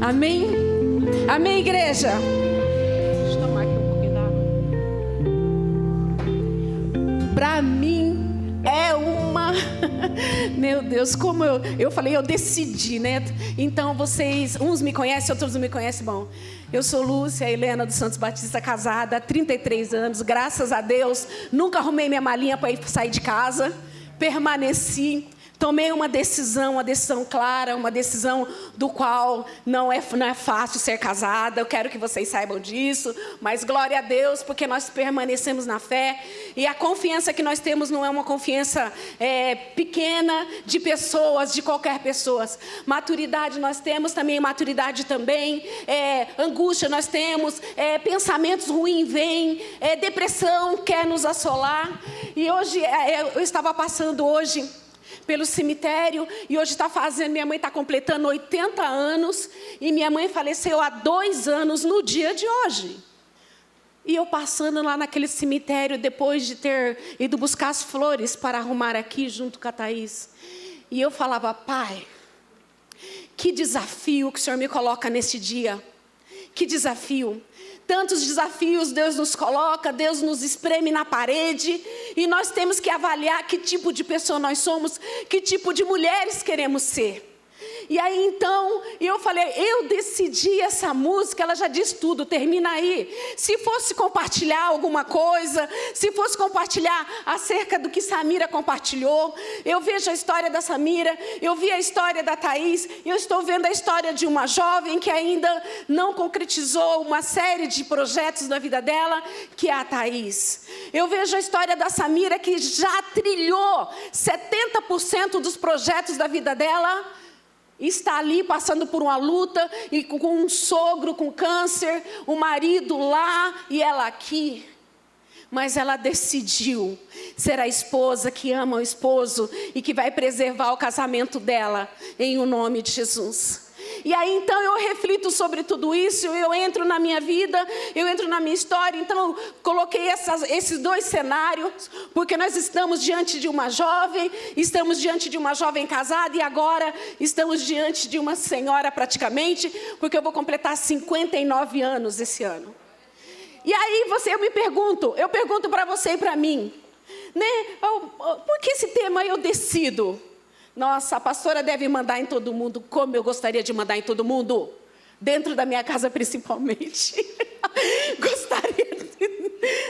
Amém? Amém, igreja? Deixa eu tomar aqui um pouquinho d'água. Para mim é uma... Meu Deus, como eu falei, eu decidi, né? Então vocês, uns me conhecem, outros não me conhecem. Bom, eu sou Lúcia Helena dos Santos Batista, casada há 33 anos, graças a Deus. Nunca arrumei minha malinha para ir sair de casa. Permaneci. Tomei uma decisão clara, uma decisão do qual não é fácil ser casada. Eu quero que vocês saibam disso, mas glória a Deus, porque nós permanecemos na fé. E a confiança que nós temos não é uma confiança pequena de pessoas, de qualquer pessoa. Maturidade nós temos também, maturidade também. Angústia nós temos, pensamentos ruins vêm, depressão quer nos assolar. E hoje, eu estava passando hoje pelo cemitério, e hoje minha mãe está completando 80 anos, e minha mãe faleceu há 2 anos no dia de hoje. E eu passando lá naquele cemitério, depois de ter ido buscar as flores para arrumar aqui junto com a Thaís, e eu falava: Pai, que desafio que o Senhor me coloca nesse dia, que desafio. Tantos desafios Deus nos coloca, Deus nos espreme na parede, e nós temos que avaliar que tipo de pessoa nós somos, que tipo de mulheres queremos ser. E aí então, eu falei, eu decidi essa música, ela já diz tudo, termina aí. Se fosse compartilhar alguma coisa, se fosse compartilhar acerca do que Samira compartilhou, eu vejo a história da Samira, eu vi a história da Thaís, eu estou vendo a história de uma jovem que ainda não concretizou uma série de projetos na vida dela, que é a Thaís. Eu vejo a história da Samira, que já trilhou 70% dos projetos da vida dela, está ali passando por uma luta, e com um sogro com câncer, o marido lá e ela aqui. Mas ela decidiu ser a esposa que ama o esposo e que vai preservar o casamento dela em o nome de Jesus. E aí então eu reflito sobre tudo isso, eu entro na minha vida, eu entro na minha história. Então eu coloquei esses 2 cenários, porque nós estamos diante de uma jovem, estamos diante de uma jovem casada, e agora estamos diante de uma senhora praticamente, porque eu vou completar 59 anos esse ano. E aí eu pergunto para você e para mim, né? Por que esse tema eu decido? Nossa, a pastora deve mandar em todo mundo, como eu gostaria de mandar em todo mundo, dentro da minha casa principalmente. Gostaria,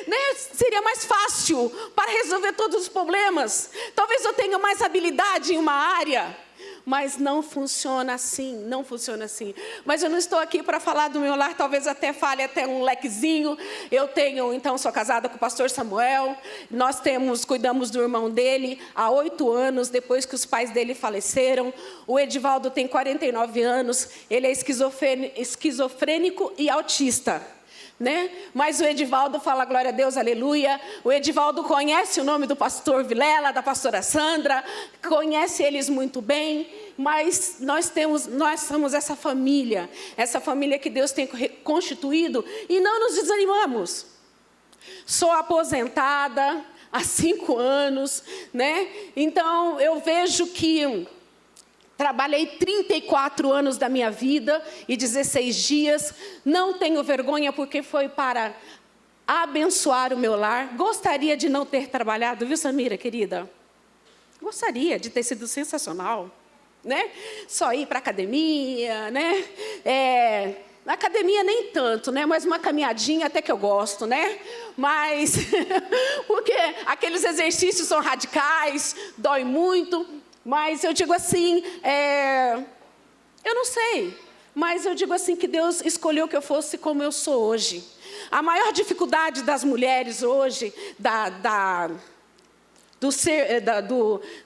né? Seria mais fácil para resolver todos os problemas. Talvez eu tenha mais habilidade em uma área, mas não funciona assim, não funciona assim. Mas eu não estou aqui para falar do meu lar, talvez até fale até um lequezinho. Sou casada com o pastor Samuel. Nós cuidamos do irmão dele há 8 anos, depois que os pais dele faleceram. O Edivaldo tem 49 anos, ele é esquizofrênico e autista, né? Mas o Edivaldo fala glória a Deus, aleluia. O Edivaldo conhece o nome do pastor Vilela, da pastora Sandra, conhece eles muito bem. Mas nós somos essa família que Deus tem constituído, e não nos desanimamos. Sou aposentada há 5 anos, né? Então eu vejo que trabalhei 34 anos da minha vida e 16 dias. Não tenho vergonha, porque foi para abençoar o meu lar. Gostaria de não ter trabalhado, viu, Samira, querida? Gostaria de ter sido sensacional, né? Só ir para a academia, né? Na academia nem tanto, né? Mas uma caminhadinha até que eu gosto, né? Mas, porque aqueles exercícios são radicais, dói muito. Mas eu digo assim, eu não sei, mas eu digo assim que Deus escolheu que eu fosse como eu sou hoje. A maior dificuldade das mulheres hoje,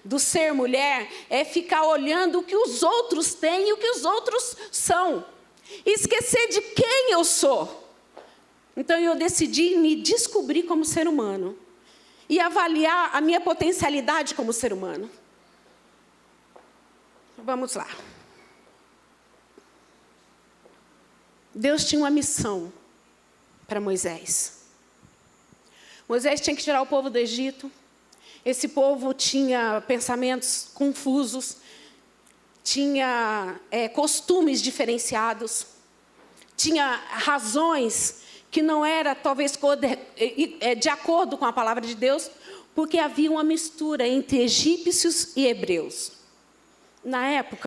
do ser mulher, é ficar olhando o que os outros têm e o que os outros são. E esquecer de quem eu sou. Então eu decidi me descobrir como ser humano. E avaliar a minha potencialidade como ser humano. Vamos lá. Deus tinha uma missão para Moisés. Moisés tinha que tirar o povo do Egito. Esse povo tinha pensamentos confusos, tinha costumes diferenciados, tinha razões que não era talvez de acordo com a palavra de Deus, porque havia uma mistura entre egípcios e hebreus. Na época,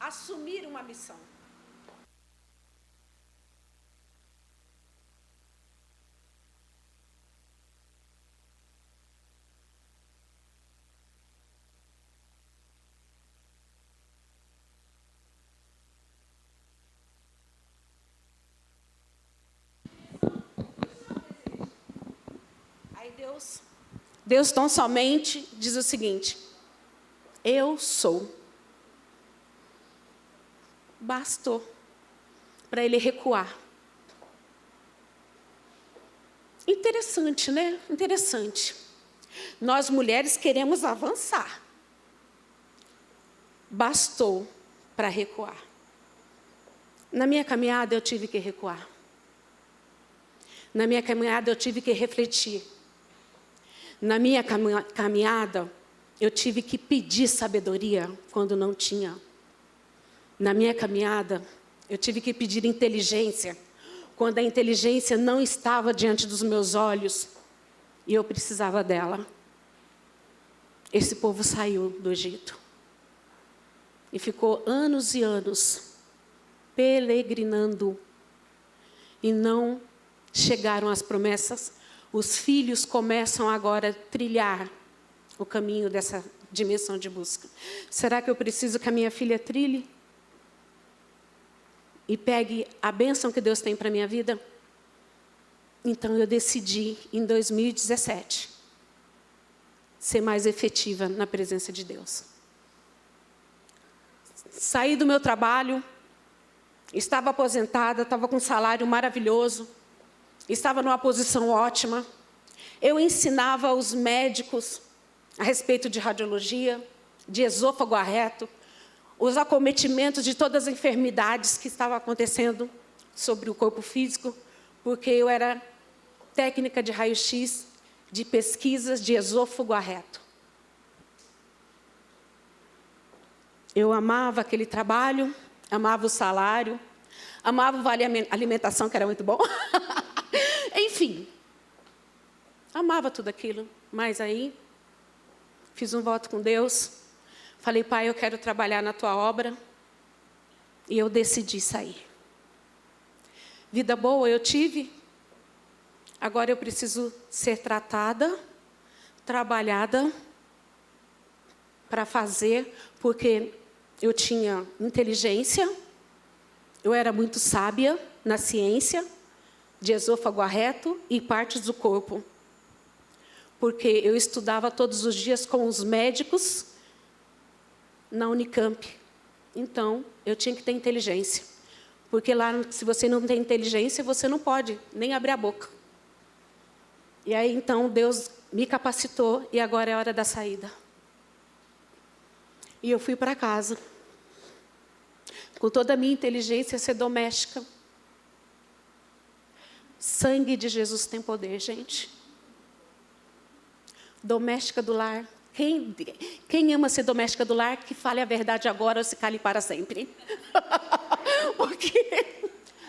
assumir uma missão. Aí Deus tão somente diz o seguinte: eu sou. Bastou para ele recuar. Interessante, né? Interessante. Nós mulheres queremos avançar. Bastou para recuar. Na minha caminhada eu tive que recuar. Na minha caminhada eu tive que refletir. Na minha caminhada eu tive que pedir sabedoria quando não tinha. Na minha caminhada, eu tive que pedir inteligência, quando a inteligência não estava diante dos meus olhos, e eu precisava dela. Esse povo saiu do Egito, e ficou anos e anos, peregrinando, e não chegaram às promessas. Os filhos começam agora a trilhar o caminho dessa dimensão de busca. Será que eu preciso que a minha filha trilhe? E pegue a bênção que Deus tem para a minha vida? Então eu decidi, em 2017, ser mais efetiva na presença de Deus. Saí do meu trabalho, estava aposentada, estava com um salário maravilhoso, estava numa posição ótima. Eu ensinava aos médicos a respeito de radiologia, de esôfago reto, os acometimentos de todas as enfermidades que estavam acontecendo sobre o corpo físico, porque eu era técnica de raio-x, de pesquisas de esôfago reto. Eu amava aquele trabalho, amava o salário, amava o vale alimentação, que era muito bom. Enfim, amava tudo aquilo, mas aí fiz um voto com Deus. Falei: Pai, eu quero trabalhar na tua obra. E eu decidi sair. Vida boa eu tive. Agora eu preciso ser tratada, trabalhada, para fazer, porque eu tinha inteligência, eu era muito sábia na ciência, de esôfago reto e partes do corpo. Porque eu estudava todos os dias com os médicos na Unicamp. Então, eu tinha que ter inteligência. Porque lá, se você não tem inteligência, você não pode nem abrir a boca. E aí, então, Deus me capacitou e agora é a hora da saída. E eu fui para casa. Com toda a minha inteligência, ser doméstica. Sangue de Jesus tem poder, gente. Doméstica do lar. Quem ama ser doméstica do lar, que fale a verdade agora ou se cale para sempre. Porque,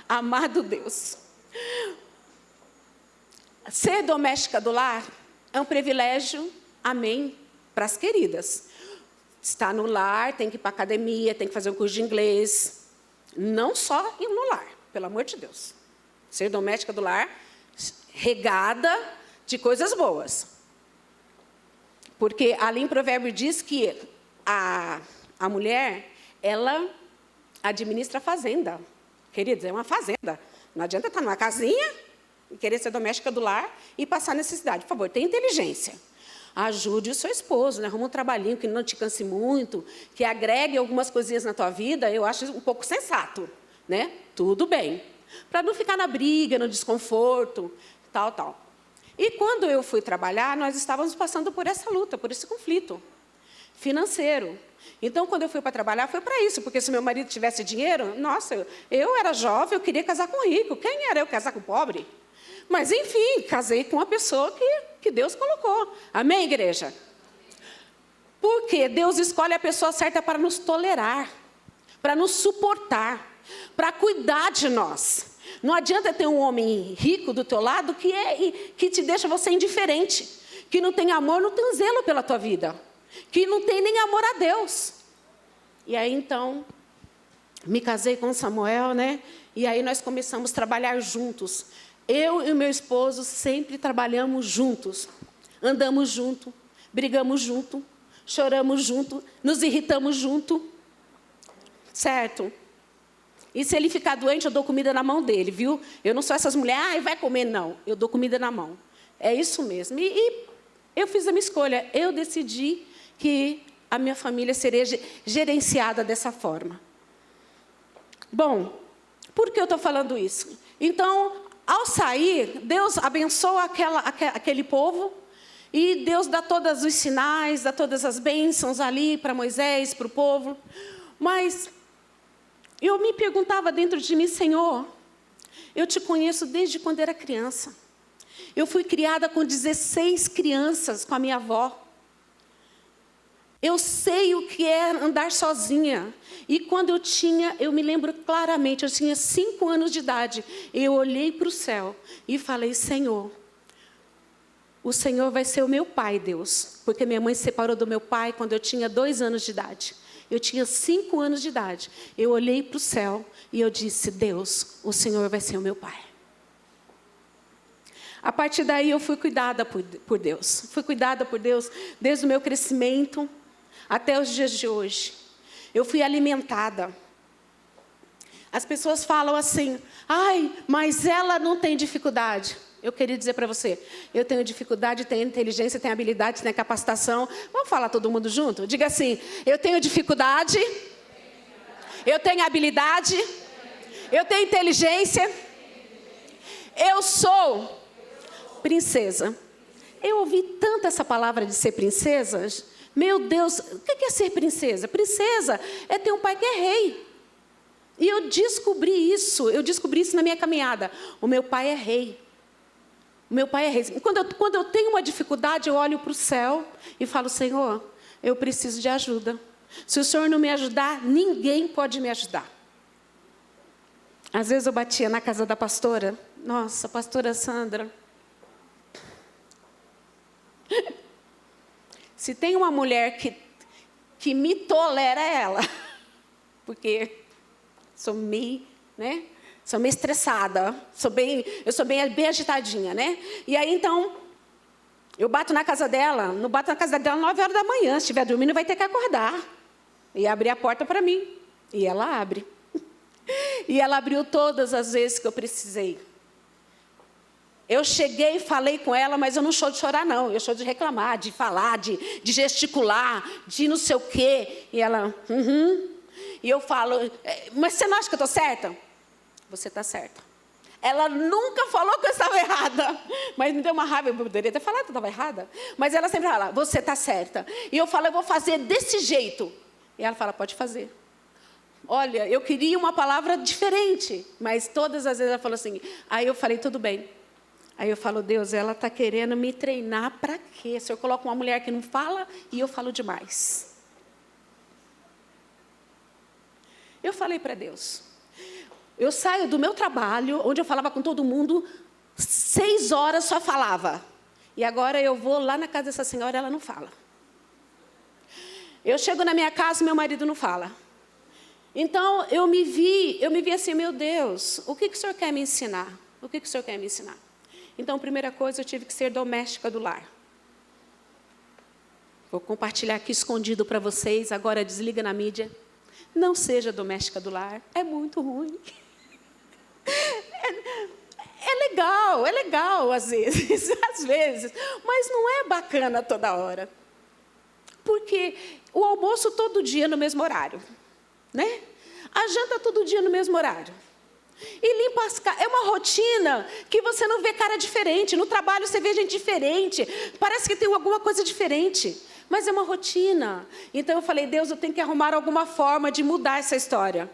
amado Deus, ser doméstica do lar é um privilégio, amém, para as queridas. Está no lar, tem que ir para a academia, tem que fazer um curso de inglês. Não só ir no lar, pelo amor de Deus. Ser doméstica do lar, regada de coisas boas. Porque ali em Provérbio diz que a mulher, ela administra a fazenda. Queridos, é uma fazenda. Não adianta estar numa casinha e querer ser doméstica do lar e passar necessidade. Por favor, tenha inteligência. Ajude o seu esposo, né? Arruma um trabalhinho que não te canse muito, que agregue algumas coisinhas na tua vida, eu acho um pouco sensato, né? Tudo bem. Para não ficar na briga, no desconforto, tal, tal. E quando eu fui trabalhar, nós estávamos passando por essa luta, por esse conflito. financeiro. Então, quando eu fui para trabalhar, foi para isso, porque se meu marido tivesse dinheiro, nossa, eu era jovem, eu queria casar com rico. Quem era eu casar com pobre? Mas, enfim, casei com uma pessoa que Deus colocou. Amém, igreja? Porque Deus escolhe a pessoa certa para nos tolerar, para nos suportar, para cuidar de nós. Não adianta ter um homem rico do teu lado que te deixa você indiferente, que não tem amor, não tem zelo pela tua vida, que não tem nem amor a Deus. E aí, então, me casei com Samuel, né? E aí nós começamos a trabalhar juntos. Eu e o meu esposo sempre trabalhamos juntos. Andamos junto, brigamos junto, choramos junto, nos irritamos junto. Certo? E se ele ficar doente, eu dou comida na mão dele, viu? Eu não sou essas mulheres, vai comer, não. Eu dou comida na mão. É isso mesmo. E eu fiz a minha escolha. Eu decidi que a minha família seria gerenciada dessa forma. Bom, por que eu estou falando isso? Então, ao sair, Deus abençoa aquele povo, e Deus dá todos os sinais, dá todas as bênçãos ali para Moisés, para o povo. Mas eu me perguntava dentro de mim, Senhor, eu te conheço desde quando era criança. Eu fui criada com 16 crianças com a minha avó. Eu sei o que é andar sozinha. E quando eu me lembro claramente, eu tinha 5 anos de idade, eu olhei para o céu e falei, Senhor, o Senhor vai ser o meu pai, Deus. Porque minha mãe se separou do meu pai quando eu tinha 2 anos de idade. Eu tinha 5 anos de idade. Eu olhei para o céu e eu disse, Deus, o Senhor vai ser o meu pai. A partir daí eu fui cuidada por Deus. Fui cuidada por Deus desde o meu crescimento até os dias de hoje. Eu fui alimentada. As pessoas falam assim, ai, mas ela não tem dificuldade. Eu queria dizer para você, eu tenho dificuldade, tenho inteligência, tenho habilidade, tenho capacitação. Vamos falar todo mundo junto? Diga assim, eu tenho dificuldade, eu tenho habilidade, eu tenho inteligência, eu sou princesa. Eu ouvi tanto essa palavra de ser princesa. Meu Deus, o que é ser princesa? Princesa é ter um pai que é rei. E eu descobri isso na minha caminhada. O meu pai é rei. O meu pai é rei. Quando eu tenho uma dificuldade, eu olho para o céu e falo, Senhor, eu preciso de ajuda. Se o Senhor não me ajudar, ninguém pode me ajudar. Às vezes eu batia na casa da pastora. Nossa, pastora Sandra. Se tem uma mulher que me tolera, é ela. Porque sou meio, né? Sou meio estressada, eu sou bem agitadinha, né? E aí, então, eu bato na casa dela, não bato na casa dela 9 horas da manhã, se estiver dormindo, vai ter que acordar. E abrir a porta para mim. E ela abre. E ela abriu todas as vezes que eu precisei. Eu cheguei e falei com ela, mas eu não sou de chorar, não. Eu sou de reclamar, de falar, de gesticular, de não sei o quê. E ela, E eu falo, mas você não acha que eu estou certa? Você está certa. Ela nunca falou que eu estava errada. Mas me deu uma raiva, eu poderia ter falado que eu estava errada. Mas ela sempre fala, você está certa. E eu falo, eu vou fazer desse jeito. E ela fala, pode fazer. Olha, eu queria uma palavra diferente. Mas todas as vezes ela falou assim. Aí eu falei, tudo bem. Aí eu falo, Deus, ela está querendo me treinar para quê? Se eu coloco uma mulher que não fala e eu falo demais. Eu falei para Deus. Eu saio do meu trabalho, onde eu falava com todo mundo, 6 horas só falava. E agora eu vou lá na casa dessa senhora, ela não fala. Eu chego na minha casa, meu marido não fala. Então, eu me vi assim, meu Deus, o que o Senhor quer me ensinar? O que o Senhor quer me ensinar? Então, a primeira coisa, eu tive que ser doméstica do lar. Vou compartilhar aqui escondido para vocês, agora desliga na mídia. Não seja doméstica do lar, é muito ruim. É legal às vezes, mas não é bacana toda hora. Porque o almoço todo dia no mesmo horário, né? A janta todo dia no mesmo horário. E limpa as casas. É uma rotina que você não vê cara diferente. No trabalho você vê gente diferente. Parece que tem alguma coisa diferente. Mas é uma rotina. Então eu falei, Deus, eu tenho que arrumar alguma forma de mudar essa história.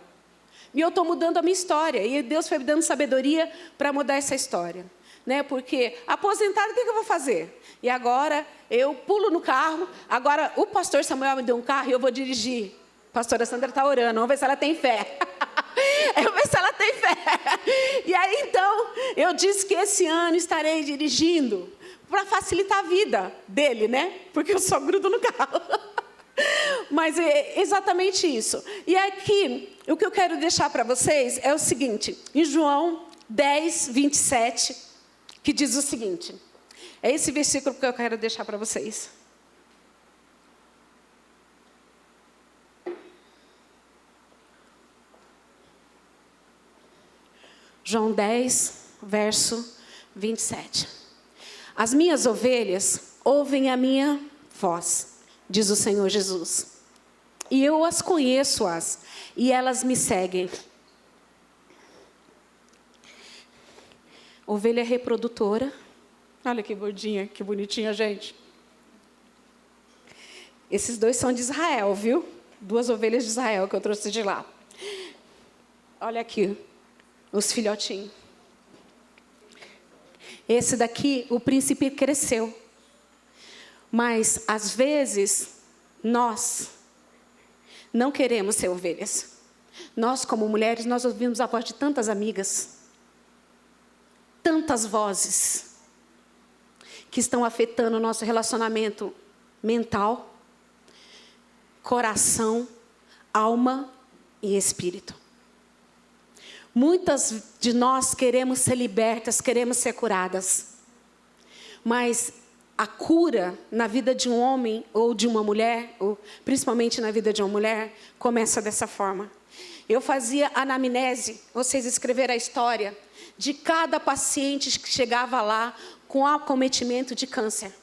E eu estou mudando a minha história. E Deus foi me dando sabedoria para mudar essa história. Né? Porque aposentado, o que eu vou fazer? E agora eu pulo no carro. Agora o pastor Samuel me deu um carro e eu vou dirigir. A pastora Sandra está orando, vamos ver se ela tem fé. Eu vou ver se ela tem fé. E aí então, eu disse que esse ano estarei dirigindo para facilitar a vida dele, né? Porque eu só grudo no carro. Mas é exatamente isso. E aqui, o que eu quero deixar para vocês é o seguinte. Em João 10, 27, que diz o seguinte. É esse versículo que eu quero deixar para vocês. João 10, verso 27. As minhas ovelhas ouvem a minha voz, diz o Senhor Jesus. E eu as conheço-as, e elas me seguem. Ovelha reprodutora. Olha que gordinha, que bonitinha, gente. Esses dois são de Israel, viu? 2 ovelhas de Israel que eu trouxe de lá. Olha aqui. Os filhotinhos. Esse daqui, o príncipe cresceu. Mas, às vezes, nós não queremos ser ovelhas. Nós, como mulheres, nós ouvimos a voz de tantas amigas. Tantas vozes. Que estão afetando o nosso relacionamento mental, coração, alma e espírito. Muitas de nós queremos ser libertas, queremos ser curadas. Mas a cura na vida de um homem ou de uma mulher, ou principalmente na vida de uma mulher, começa dessa forma. Eu fazia anamnese, vocês escreveram a história de cada paciente que chegava lá com acometimento de câncer.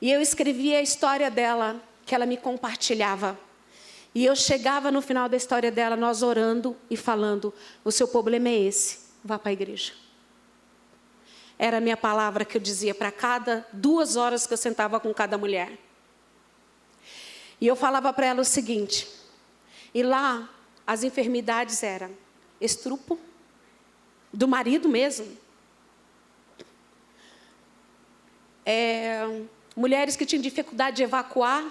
E eu escrevia a história dela, que ela me compartilhava. E eu chegava no final da história dela, nós orando e falando, o seu problema é esse, vá para a igreja. Era a minha palavra que eu dizia para cada 2 horas que eu sentava com cada mulher. E eu falava para ela o seguinte, e lá as enfermidades eram estrupo, do marido mesmo. Mulheres que tinham dificuldade de evacuar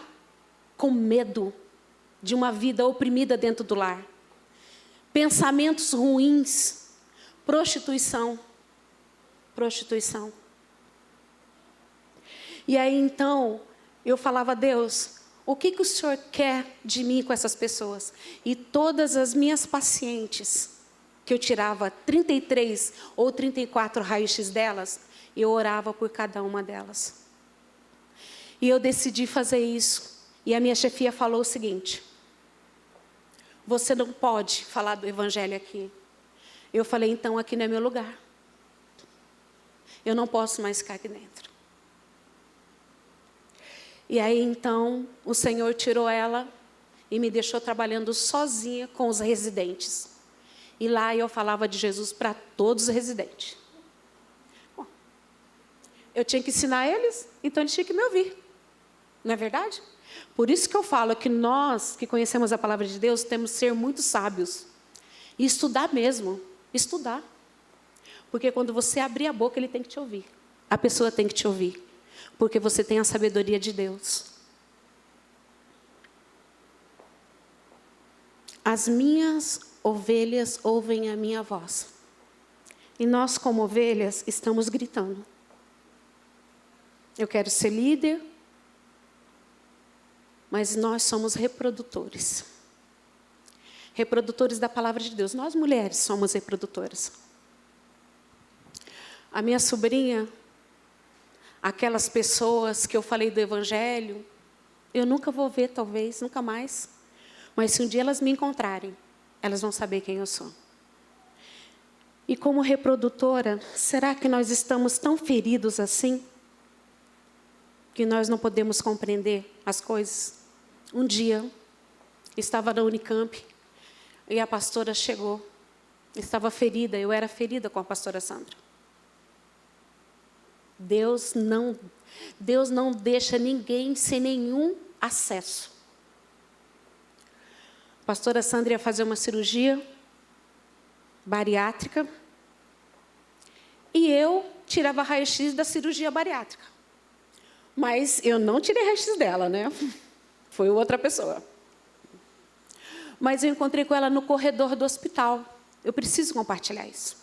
com medo de uma vida oprimida dentro do lar. Pensamentos ruins, prostituição. E aí então, eu falava, Deus, o que o Senhor quer de mim com essas pessoas? E todas as minhas pacientes, que eu tirava 33 ou 34 raios-x delas, eu orava por cada uma delas. E eu decidi fazer isso. E a minha chefia falou o seguinte, você não pode falar do evangelho aqui. Eu falei, então aqui não é meu lugar. Eu não posso mais ficar aqui dentro. E aí então o Senhor tirou ela e me deixou trabalhando sozinha com os residentes. E lá eu falava de Jesus para todos os residentes. Bom, eu tinha que ensinar eles, então eles tinham que me ouvir. Não é verdade? Por isso que eu falo que nós, que conhecemos a palavra de Deus, temos que ser muito sábios. E estudar mesmo. Estudar. Porque quando você abrir a boca, ele tem que te ouvir. A pessoa tem que te ouvir. Porque você tem a sabedoria de Deus. As minhas ovelhas ouvem a minha voz. E nós, como ovelhas, estamos gritando. Eu quero ser líder. Mas nós somos reprodutores. Reprodutores da palavra de Deus. Nós, mulheres, somos reprodutoras. A minha sobrinha, aquelas pessoas que eu falei do evangelho, eu nunca vou ver, talvez, nunca mais. Mas se um dia elas me encontrarem, elas vão saber quem eu sou. E como reprodutora, será que nós estamos tão feridos assim? Que nós não podemos compreender as coisas? Um dia, estava na Unicamp, e a pastora chegou. Estava ferida, eu era ferida com a pastora Sandra. Deus não deixa ninguém sem nenhum acesso. A pastora Sandra ia fazer uma cirurgia bariátrica e eu tirava raio-x da cirurgia bariátrica. Mas eu não tirei raio-x dela, né? Foi outra pessoa. Mas eu encontrei com ela no corredor do hospital. Eu preciso compartilhar isso.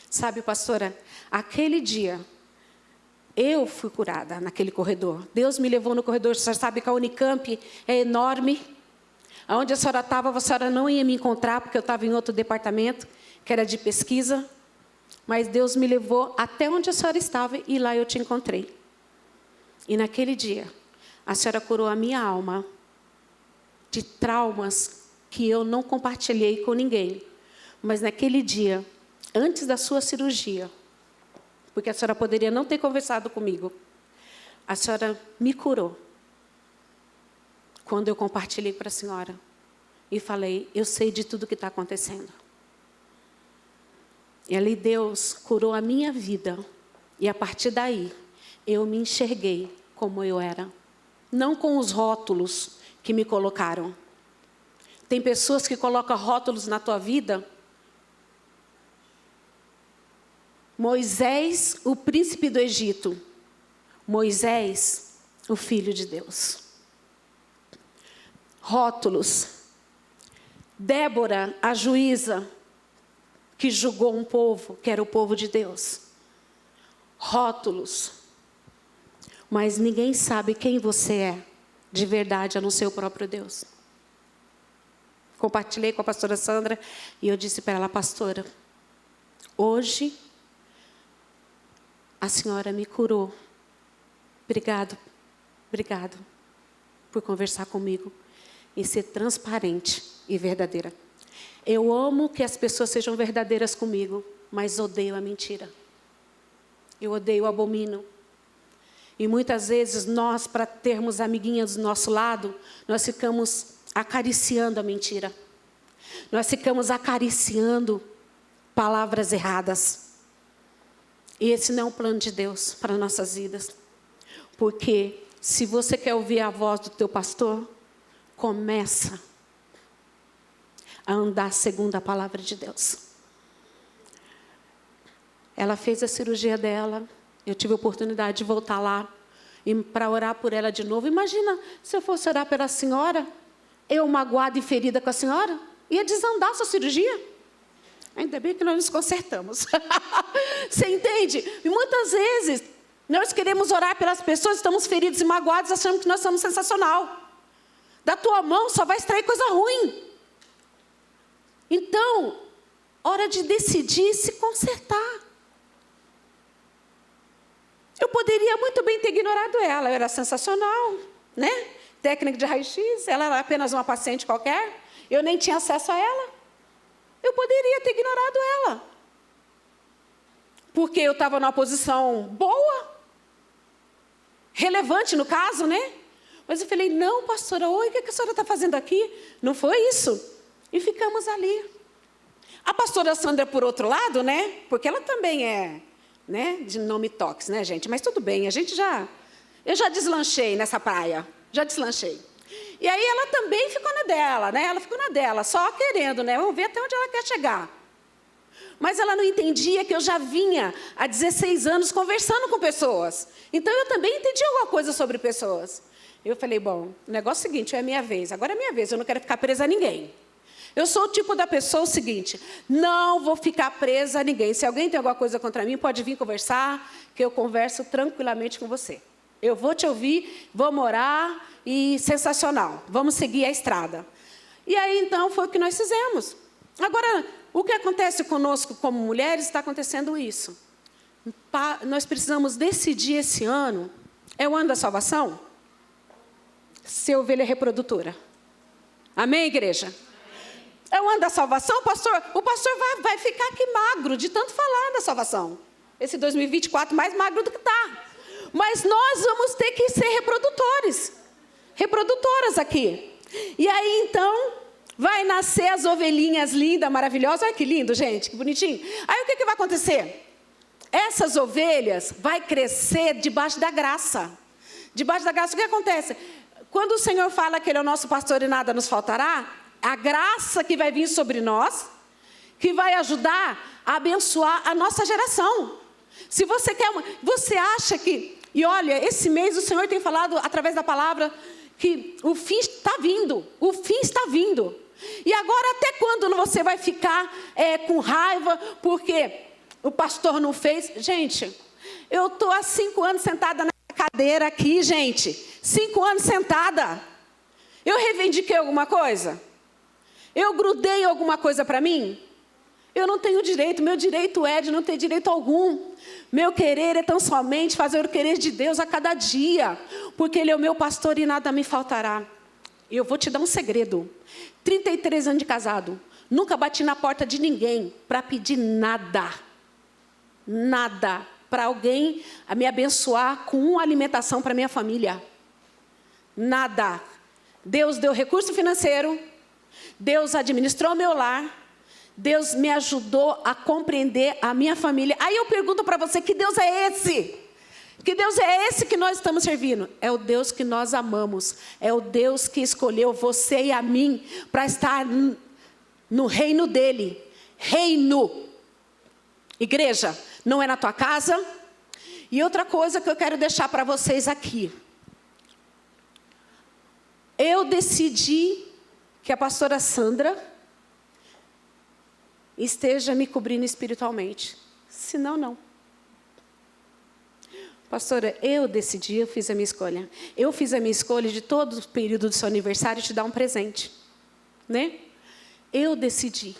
Sabe, pastora, aquele dia, eu fui curada naquele corredor. Deus me levou no corredor. Você sabe que a Unicamp é enorme. Onde a senhora estava, a senhora não ia me encontrar, porque eu estava em outro departamento, que era de pesquisa. Mas Deus me levou até onde a senhora estava e lá eu te encontrei. E naquele dia, a senhora curou a minha alma de traumas que eu não compartilhei com ninguém. Mas naquele dia, antes da sua cirurgia, porque a senhora poderia não ter conversado comigo, a senhora me curou. Quando eu compartilhei para a senhora e falei, eu sei de tudo que está acontecendo. E ali Deus curou a minha vida. E a partir daí, eu me enxerguei como eu era. Não com os rótulos que me colocaram. Tem pessoas que colocam rótulos na tua vida. Moisés, o príncipe do Egito. Moisés, o filho de Deus. Rótulos. Débora, a juíza, que julgou um povo, que era o povo de Deus. Rótulos. Mas ninguém sabe quem você é, de verdade, a não ser o próprio Deus. Compartilhei com a pastora Sandra, e eu disse para ela, pastora, hoje, a senhora me curou. Obrigado por conversar comigo e ser transparente e verdadeira. Eu amo que as pessoas sejam verdadeiras comigo, mas odeio a mentira. Eu odeio, abomino. E muitas vezes nós, para termos amiguinhas do nosso lado, nós ficamos acariciando a mentira. Nós ficamos acariciando palavras erradas. E esse não é um plano de Deus para nossas vidas. Porque se você quer ouvir a voz do teu pastor, começa a andar segundo a palavra de Deus. Ela fez a cirurgia dela. Eu tive a oportunidade de voltar lá para orar por ela de novo. Imagina se eu fosse orar pela senhora, eu magoada e ferida com a senhora, ia desandar a sua cirurgia. Ainda bem que nós nos consertamos. Você entende? E muitas vezes nós queremos orar pelas pessoas, estamos feridos e magoados, achando que nós somos sensacional. Da tua mão só vai extrair coisa ruim. Então, hora de decidir se consertar. Eu poderia muito bem ter ignorado ela, eu era sensacional, né? Técnica de raio-x, ela era apenas uma paciente qualquer, eu nem tinha acesso a ela. Eu poderia ter ignorado ela. Porque eu estava numa posição boa, relevante no caso, né? Mas eu falei, não, pastora, oi, o que a senhora está fazendo aqui? Não foi isso. E ficamos ali. A pastora Sandra, por outro lado, né? Porque ela também é, né? De não me toques, né, gente? Mas tudo bem, eu já deslanchei nessa praia. Já deslanchei. E aí ela também ficou na dela, né? Ela ficou na dela, só querendo, né? Vamos ver até onde ela quer chegar. Mas ela não entendia que eu já vinha há 16 anos conversando com pessoas. Então eu também entendi alguma coisa sobre pessoas. Eu falei, bom, o negócio é o seguinte, é a minha vez. Agora é a minha vez, eu não quero ficar presa a ninguém. Eu sou o tipo da pessoa o seguinte, não vou ficar presa a ninguém. Se alguém tem alguma coisa contra mim, pode vir conversar, que eu converso tranquilamente com você. Eu vou te ouvir, vamos orar e sensacional. Vamos seguir a estrada. E aí, então, foi o que nós fizemos. Agora, o que acontece conosco como mulheres, está acontecendo isso. Nós precisamos decidir esse ano, é o ano da salvação, ser ovelha reprodutora. Amém, igreja? É o ano da salvação, o pastor vai ficar aqui magro de tanto falar da salvação. Esse 2024 mais magro do que está. Mas nós vamos ter que ser reprodutores. Reprodutoras aqui. E aí, então, vai nascer as ovelhinhas lindas, maravilhosas. Olha que lindo, gente, que bonitinho. Aí, o que vai acontecer? essas ovelhas vai crescer debaixo da graça. Debaixo da graça, o que acontece? Quando o Senhor fala que Ele é o nosso pastor e nada nos faltará, a graça que vai vir sobre nós, que vai ajudar a abençoar a nossa geração. Se você quer você acha que... E olha, esse mês o Senhor tem falado através da palavra que o fim está vindo. O fim está vindo. E agora até quando você vai ficar com raiva porque o pastor não fez? Gente, eu estou há 5 anos sentada na cadeira aqui, gente. 5 anos sentada. Eu reivindiquei alguma coisa? Eu grudei alguma coisa para mim? Eu não tenho direito. Meu direito é de não ter direito algum. Meu querer é tão somente fazer o querer de Deus a cada dia. Porque Ele é o meu pastor e nada me faltará. E eu vou te dar um segredo. 33 anos de casado. Nunca bati na porta de ninguém para pedir nada. Nada. Para alguém me abençoar com uma alimentação para minha família. Nada. Deus deu recurso financeiro. Deus administrou meu lar. Deus me ajudou a compreender a minha família. Aí eu pergunto para você, que Deus é esse? Que Deus é esse que nós estamos servindo? É o Deus que nós amamos. É o Deus que escolheu você e a mim para estar no reino dEle. Reino. Igreja, não é na tua casa. E outra coisa que eu quero deixar para vocês aqui. Eu decidi que a pastora Sandra esteja me cobrindo espiritualmente. Senão, não. Pastora, eu decidi, eu fiz a minha escolha. Eu fiz a minha escolha de todo o período do seu aniversário te dar um presente. Né? Eu decidi.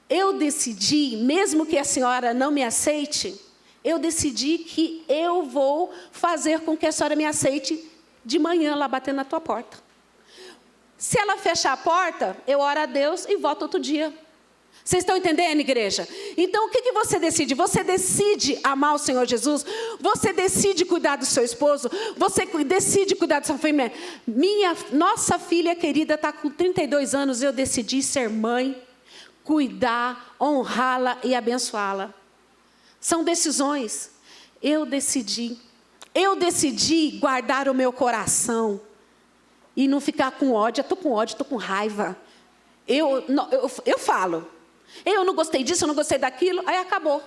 Eu decidi, mesmo que a senhora não me aceite, eu decidi que eu vou fazer com que a senhora me aceite de manhã lá batendo na tua porta. Se ela fechar a porta, eu oro a Deus e volto outro dia. Vocês estão entendendo, igreja? Então, o que você decide? Você decide amar o Senhor Jesus? Você decide cuidar do seu esposo? Você decide cuidar da sua família? Nossa filha querida está com 32 anos, eu decidi ser mãe, cuidar, honrá-la e abençoá-la. São decisões. Eu decidi guardar o meu coração e não ficar com ódio. Eu estou com ódio, estou com raiva. Eu falo. Eu não gostei disso, eu não gostei daquilo. Aí acabou.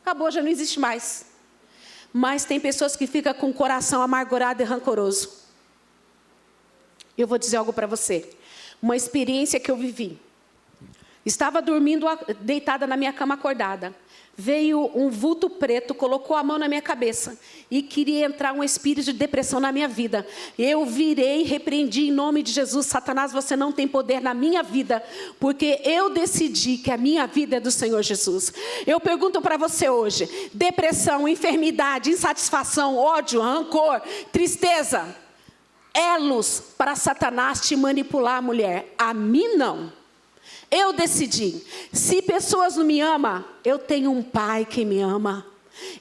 Acabou, já não existe mais. Mas tem pessoas que ficam com o coração amargurado e rancoroso. Eu vou dizer algo para você. Uma experiência que eu vivi. Estava dormindo, deitada na minha cama acordada. Veio um vulto preto, colocou a mão na minha cabeça e queria entrar um espírito de depressão na minha vida. Eu virei, repreendi em nome de Jesus. Satanás, você não tem poder na minha vida, porque eu decidi que a minha vida é do Senhor Jesus. Eu pergunto para você hoje, depressão, enfermidade, insatisfação, ódio, rancor, tristeza, elos para Satanás te manipular, mulher. A mim não. Eu decidi, se pessoas não me amam, eu tenho um pai que me ama.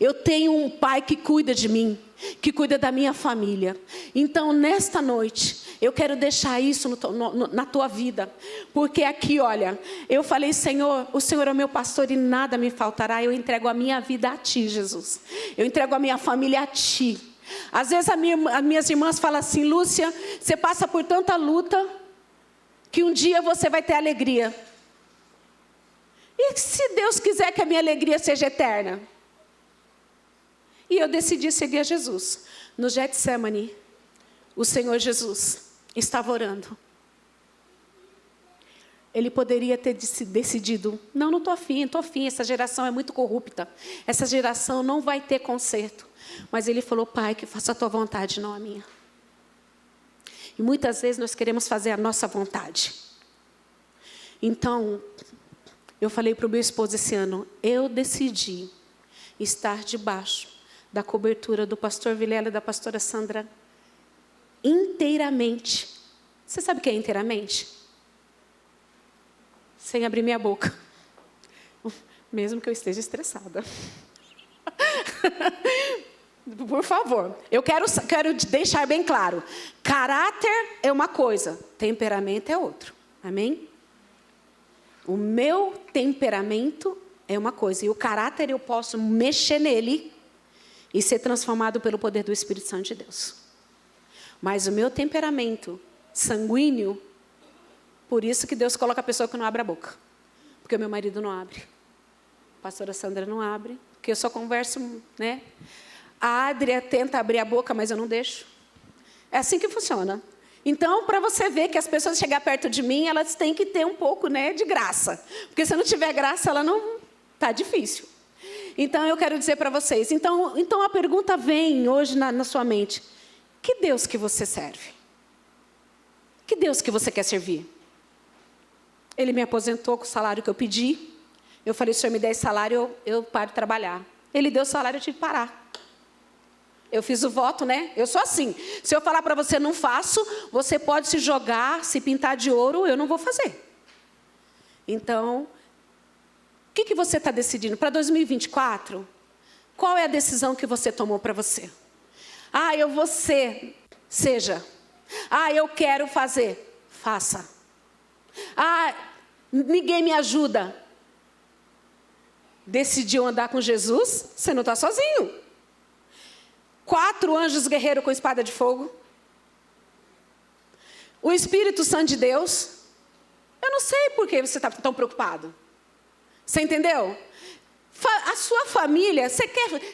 Eu tenho um pai que cuida de mim, que cuida da minha família. Então, nesta noite, eu quero deixar isso na tua vida. Porque aqui, olha, eu falei, Senhor, o Senhor é o meu pastor e nada me faltará. Eu entrego a minha vida a Ti, Jesus. Eu entrego a minha família a Ti. Às vezes, as minhas irmãs falam assim, Lúcia, você passa por tanta luta, que um dia você vai ter alegria. E se Deus quiser que a minha alegria seja eterna? E eu decidi seguir a Jesus. No Getsemane, o Senhor Jesus estava orando. Ele poderia ter decidido, não estou afim, essa geração é muito corrupta. Essa geração não vai ter conserto. Mas ele falou, Pai, que faça a tua vontade, não a minha. E muitas vezes nós queremos fazer a nossa vontade. Então, eu falei para o meu esposo esse ano, eu decidi estar debaixo da cobertura do pastor Vilela e da pastora Sandra inteiramente. Você sabe o que é inteiramente? Sem abrir minha boca. Mesmo que eu esteja estressada. Por favor, eu quero deixar bem claro. Caráter é uma coisa, temperamento é outro. Amém? O meu temperamento é uma coisa. E o caráter eu posso mexer nele e ser transformado pelo poder do Espírito Santo de Deus. Mas o meu temperamento sanguíneo, por isso que Deus coloca a pessoa que não abre a boca. Porque o meu marido não abre. A pastora Sandra não abre. Porque eu só converso, né? A Adria tenta abrir a boca, mas eu não deixo. É assim que funciona. Então, para você ver que as pessoas chegar perto de mim, elas têm que ter um pouco, né, de graça. Porque se não tiver graça, ela não... Tá difícil. Então, eu quero dizer para vocês. Então, a pergunta vem hoje na sua mente. Que Deus que você serve? Que Deus que você quer servir? Ele me aposentou com o salário que eu pedi. Eu falei, se o senhor me der esse salário, eu paro de trabalhar. Ele deu o salário, eu tive que parar. Eu fiz o voto, né? Eu sou assim. Se eu falar para você, não faço, você pode se jogar, se pintar de ouro, eu não vou fazer. Então, o que você está decidindo? Para 2024, qual é a decisão que você tomou para você? Ah, eu vou ser, seja. Ah, eu quero fazer, faça. Ah, ninguém me ajuda. Decidiu andar com Jesus, você não está sozinho. 4 anjos guerreiros com espada de fogo. O Espírito Santo de Deus. Eu não sei por que você está tão preocupado. Você entendeu? A sua família, você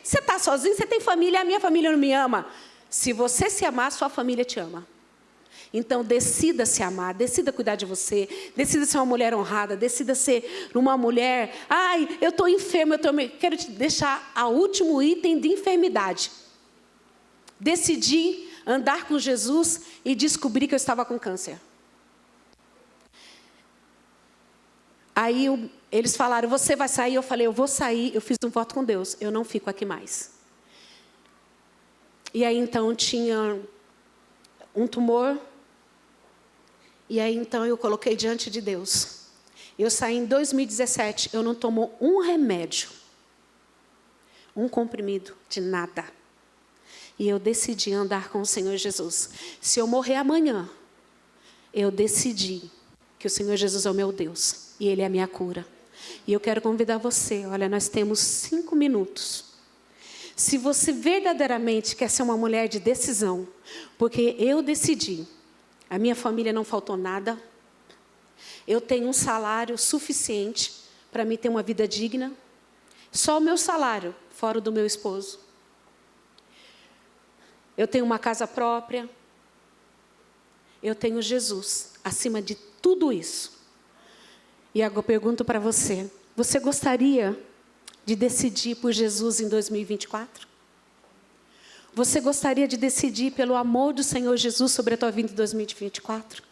está sozinho, você tem família, a minha família não me ama. Se você se amar, sua família te ama. Então, decida se amar, decida cuidar de você, decida ser uma mulher honrada, decida ser uma mulher... Ai, eu estou enferma, quero te deixar o último item de enfermidade. Decidi andar com Jesus e descobri que eu estava com câncer. Aí eles falaram, você vai sair? Eu falei, eu vou sair, eu fiz um voto com Deus, eu não fico aqui mais. E aí então tinha um tumor, e aí então eu coloquei diante de Deus. Eu saí em 2017, eu não tomo um remédio, um comprimido, de nada. E eu decidi andar com o Senhor Jesus. Se eu morrer amanhã, eu decidi que o Senhor Jesus é o meu Deus. E Ele é a minha cura. E eu quero convidar você, olha, nós temos 5 minutos. Se você verdadeiramente quer ser uma mulher de decisão, porque eu decidi, a minha família não faltou nada, eu tenho um salário suficiente para mim ter uma vida digna, só o meu salário, fora o do meu esposo. Eu tenho uma casa própria, eu tenho Jesus acima de tudo isso. E agora eu pergunto para você, você gostaria de decidir por Jesus em 2024? Você gostaria de decidir pelo amor do Senhor Jesus sobre a tua vida em 2024?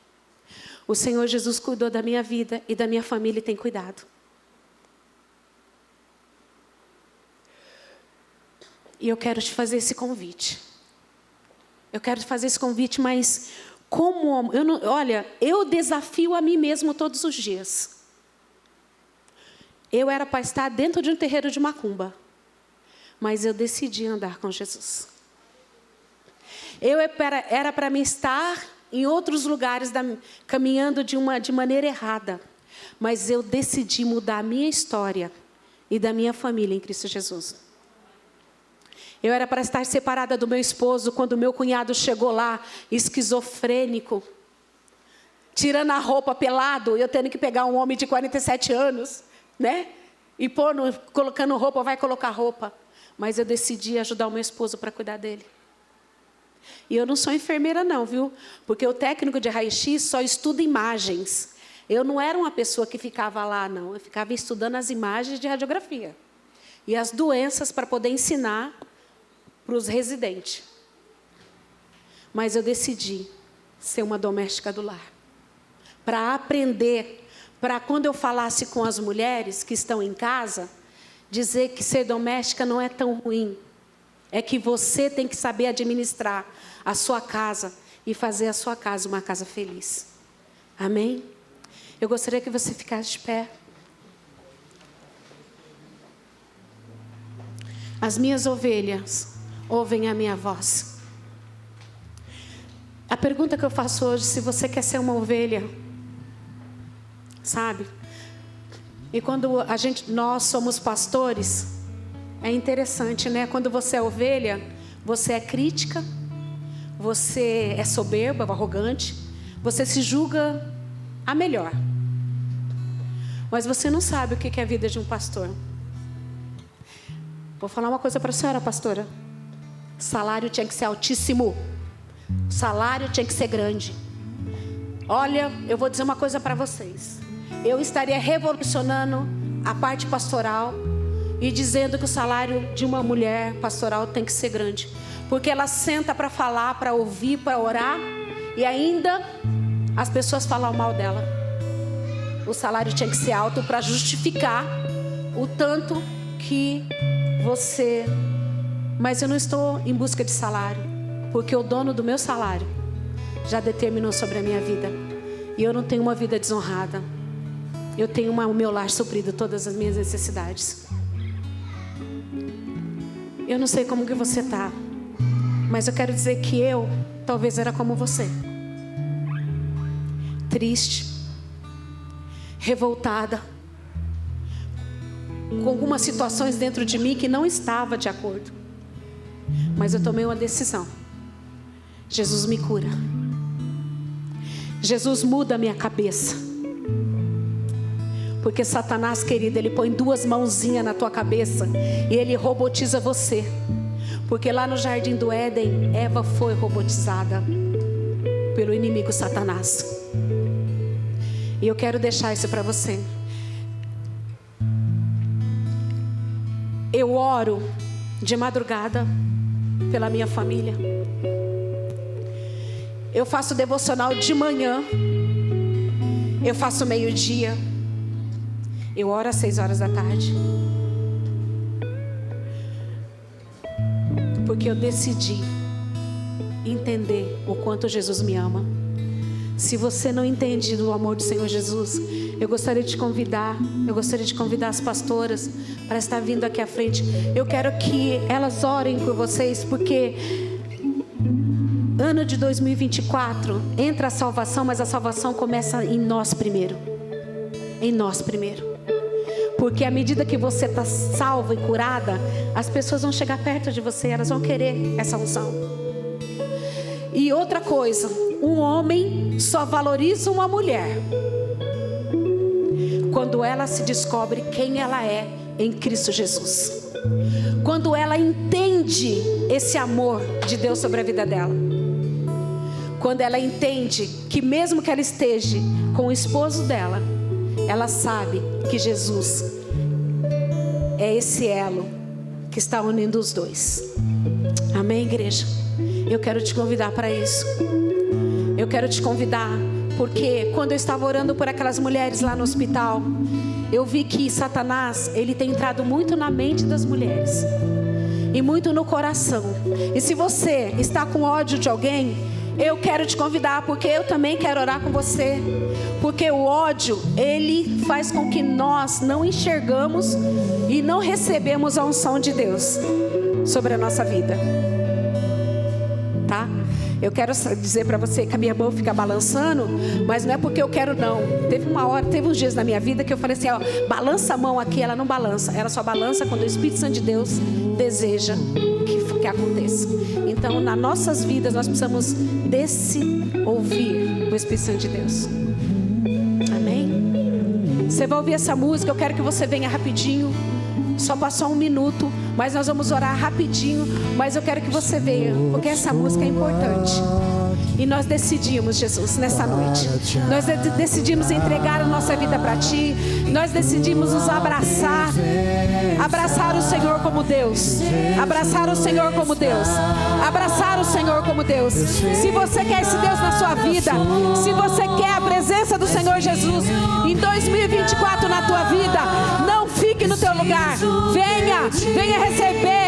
O Senhor Jesus cuidou da minha vida e da minha família e tem cuidado. E eu quero te fazer esse convite. Eu quero te fazer esse convite, mas como... eu desafio a mim mesmo todos os dias. Eu era para estar dentro de um terreiro de macumba, mas eu decidi andar com Jesus. Era para mim estar em outros lugares, caminhando de maneira errada, mas eu decidi mudar a minha história e da minha família em Cristo Jesus. Eu era para estar separada do meu esposo quando o meu cunhado chegou lá, esquizofrênico, tirando a roupa pelado, eu tendo que pegar um homem de 47 anos, né? E colocando roupa, vai colocar roupa. Mas eu decidi ajudar o meu esposo para cuidar dele. E eu não sou enfermeira não, viu? Porque o técnico de raio-x só estuda imagens. Eu não era uma pessoa que ficava lá, não. Eu ficava estudando as imagens de radiografia. E as doenças para poder ensinar para os residentes. Mas eu decidi ser uma doméstica do lar. Para aprender... Para quando eu falasse com as mulheres que estão em casa, dizer que ser doméstica não é tão ruim. É que você tem que saber administrar a sua casa e fazer a sua casa uma casa feliz. Amém? Eu gostaria que você ficasse de pé. As minhas ovelhas ouvem a minha voz. A pergunta que eu faço hoje, se você quer ser uma ovelha... Sabe? E quando nós somos pastores, é interessante, né? Quando você é ovelha, você é crítica, você é soberba, arrogante, você se julga a melhor. Mas você não sabe o que é a vida de um pastor. Vou falar uma coisa para a senhora, pastora. O salário tinha que ser altíssimo. O salário tinha que ser grande. Olha, eu vou dizer uma coisa para vocês. Eu estaria revolucionando a parte pastoral e dizendo que o salário de uma mulher pastoral tem que ser grande. Porque ela senta para falar, para ouvir, para orar, e ainda as pessoas falam mal dela. O salário tinha que ser alto para justificar o tanto que você... Mas eu não estou em busca de salário, porque o dono do meu salário já determinou sobre a minha vida. E eu não tenho uma vida desonrada. Eu tenho o meu lar suprido todas as minhas necessidades. Eu não sei como que você está, mas eu quero dizer que eu talvez era como você. Triste, revoltada, com algumas situações dentro de mim que não estava de acordo. Mas eu tomei uma decisão. Jesus me cura. Jesus muda a minha cabeça. Porque Satanás, querido, ele põe 2 mãozinhas na tua cabeça e ele robotiza você. Porque lá no jardim do Éden, Eva foi robotizada pelo inimigo Satanás. E eu quero deixar isso para você. Eu oro de madrugada pela minha família. Eu faço devocional de manhã. Eu faço meio-dia. Eu oro às 6 horas da tarde. Porque eu decidi entender o quanto Jesus me ama. Se você não entende do amor do Senhor Jesus, eu gostaria de te convidar. Eu gostaria de convidar as pastoras para estar vindo aqui à frente. Eu quero que elas orem por vocês, porque ano de 2024 entra a salvação, mas a salvação começa em nós primeiro. Em nós primeiro. Porque à medida que você está salva e curada, as pessoas vão chegar perto de você, elas vão querer essa unção. E outra coisa, um homem só valoriza uma mulher quando ela se descobre quem ela é em Cristo Jesus. Quando ela entende esse amor de Deus sobre a vida dela. Quando ela entende que mesmo que ela esteja com o esposo dela, ela sabe que Jesus é esse elo que está unindo os dois. Amém, igreja? Eu quero te convidar para isso. Eu quero te convidar, porque quando eu estava orando por aquelas mulheres lá no hospital, eu vi que Satanás, ele tem entrado muito na mente das mulheres e muito no coração. E se você está com ódio de alguém, eu quero te convidar, porque eu também quero orar com você. Porque o ódio, ele faz com que nós não enxergamos e não recebemos a unção de Deus sobre a nossa vida. Tá? Eu quero dizer para você que a minha mão fica balançando, mas não é porque eu quero não. Teve uns dias na minha vida que eu falei assim, ó, balança a mão aqui, ela não balança. Ela só balança quando o Espírito Santo de Deus deseja que aconteça. Então, nas nossas vidas, nós precisamos ouvir o Espírito Santo de Deus. Amém? Você vai ouvir essa música, eu quero que você venha rapidinho. Só passou 1 minuto, mas nós vamos orar rapidinho. Mas eu quero que você venha, porque essa música é importante. E nós decidimos, Jesus, nessa noite. Nós decidimos entregar a nossa vida para Ti. Nós decidimos nos abraçar. Abraçar o Senhor como Deus. Abraçar o Senhor como Deus. Abraçar o Senhor como Deus. Se você quer esse Deus na sua vida, se você quer a presença do Senhor Jesus em 2024 na tua vida, não fique no teu lugar. Venha receber